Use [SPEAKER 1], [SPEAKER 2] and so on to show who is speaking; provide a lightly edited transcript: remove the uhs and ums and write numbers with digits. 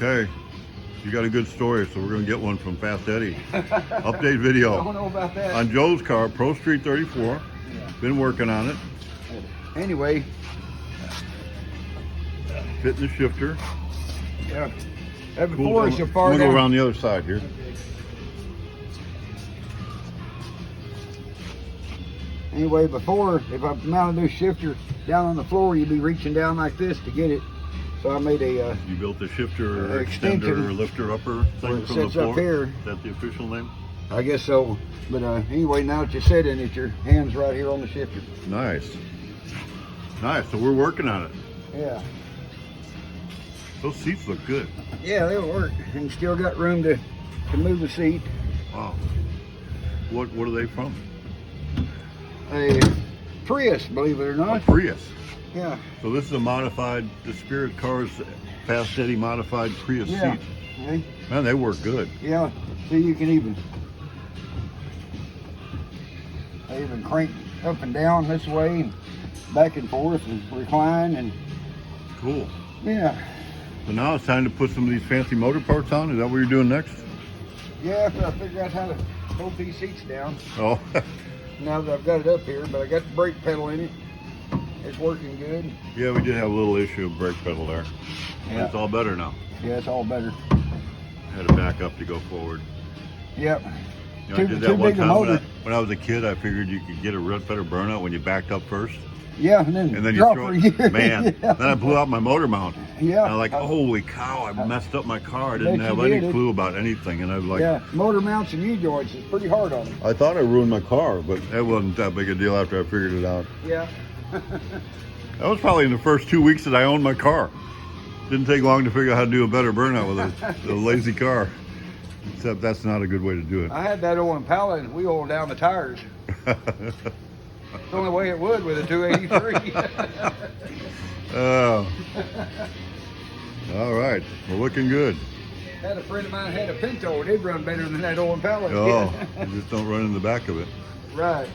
[SPEAKER 1] Okay, you got a good story, so we're gonna get one from Fast Eddie. Update video.
[SPEAKER 2] I don't know about that.
[SPEAKER 1] On Joe's car, Pro Street 34.
[SPEAKER 2] Yeah.
[SPEAKER 1] Been working on it.
[SPEAKER 2] Anyway.
[SPEAKER 1] Fitting the shifter.
[SPEAKER 2] Yeah. That
[SPEAKER 1] Cool.
[SPEAKER 2] before is so far
[SPEAKER 1] I'm gonna
[SPEAKER 2] down.
[SPEAKER 1] go around the other side here.
[SPEAKER 2] Anyway, before, if I mounted this shifter down on the floor, you'd be reaching down like this to get it. So I made a
[SPEAKER 1] You built the shifter
[SPEAKER 2] extension
[SPEAKER 1] extender lifter upper
[SPEAKER 2] where
[SPEAKER 1] thing
[SPEAKER 2] it
[SPEAKER 1] from the
[SPEAKER 2] sits
[SPEAKER 1] floor.
[SPEAKER 2] up here.
[SPEAKER 1] Is that the official name?
[SPEAKER 2] I guess so. But anyway, now that you sit in it, your hand's right here on the shifter.
[SPEAKER 1] Nice. Nice. So we're working on it.
[SPEAKER 2] Yeah.
[SPEAKER 1] Those seats look good.
[SPEAKER 2] Yeah, they'll work. And you still got room to move the seat.
[SPEAKER 1] Wow. What are they from?
[SPEAKER 2] A Prius, believe it or
[SPEAKER 1] A
[SPEAKER 2] not.
[SPEAKER 1] Prius.
[SPEAKER 2] Yeah.
[SPEAKER 1] So this is a modified, the Spirit Cars Fast Eddie modified Prius
[SPEAKER 2] Yeah.
[SPEAKER 1] seat.
[SPEAKER 2] Okay.
[SPEAKER 1] Man, they work good.
[SPEAKER 2] Yeah. See, you can even crank up and down this way, and back and forth, and recline, and
[SPEAKER 1] Cool.
[SPEAKER 2] yeah.
[SPEAKER 1] So now it's time to put some of these fancy motor parts on. Is that what you're doing next?
[SPEAKER 2] Yeah, after I figure out how to hold these seats down.
[SPEAKER 1] Oh,
[SPEAKER 2] Now that I've got it up here, but I got the brake pedal in it. It's working good.
[SPEAKER 1] yeah, we did have a little issue with brake pedal there.
[SPEAKER 2] Yeah.
[SPEAKER 1] It's all better now.
[SPEAKER 2] Yeah, it's all better.
[SPEAKER 1] Had to back up to go forward.
[SPEAKER 2] Yep.
[SPEAKER 1] You know, I
[SPEAKER 2] Too-
[SPEAKER 1] did
[SPEAKER 2] too
[SPEAKER 1] that one
[SPEAKER 2] big a
[SPEAKER 1] time
[SPEAKER 2] motor.
[SPEAKER 1] when I was a kid. I figured you could get a better burnout when you backed up first,
[SPEAKER 2] Yeah, and then,
[SPEAKER 1] and then you
[SPEAKER 2] drop
[SPEAKER 1] throw
[SPEAKER 2] her
[SPEAKER 1] it.
[SPEAKER 2] gear.
[SPEAKER 1] Man,
[SPEAKER 2] Yeah.
[SPEAKER 1] then I blew out my motor mount.
[SPEAKER 2] Yeah.
[SPEAKER 1] And I'm like, holy cow! I messed up my car. I didn't
[SPEAKER 2] Bet
[SPEAKER 1] have
[SPEAKER 2] you
[SPEAKER 1] any
[SPEAKER 2] did.
[SPEAKER 1] clue about anything, and I was like,
[SPEAKER 2] Yeah, motor mounts and U-joints is pretty hard on them.
[SPEAKER 1] I thought I ruined my car, but it wasn't that big a deal after I figured it out.
[SPEAKER 2] Yeah.
[SPEAKER 1] That was probably in the first 2 weeks that I owned my car. Didn't take long to figure out how to do a better burnout with a lazy car. Except that's not a good way to do it.
[SPEAKER 2] I had that old Impala and we oiled down the tires. The only way it would with a 283.
[SPEAKER 1] Oh. All right, we're looking good.
[SPEAKER 2] Had a friend of mine had a Pinto. It'd run better than that old Impala.
[SPEAKER 1] Oh, you just don't run in the back of it.
[SPEAKER 2] Right.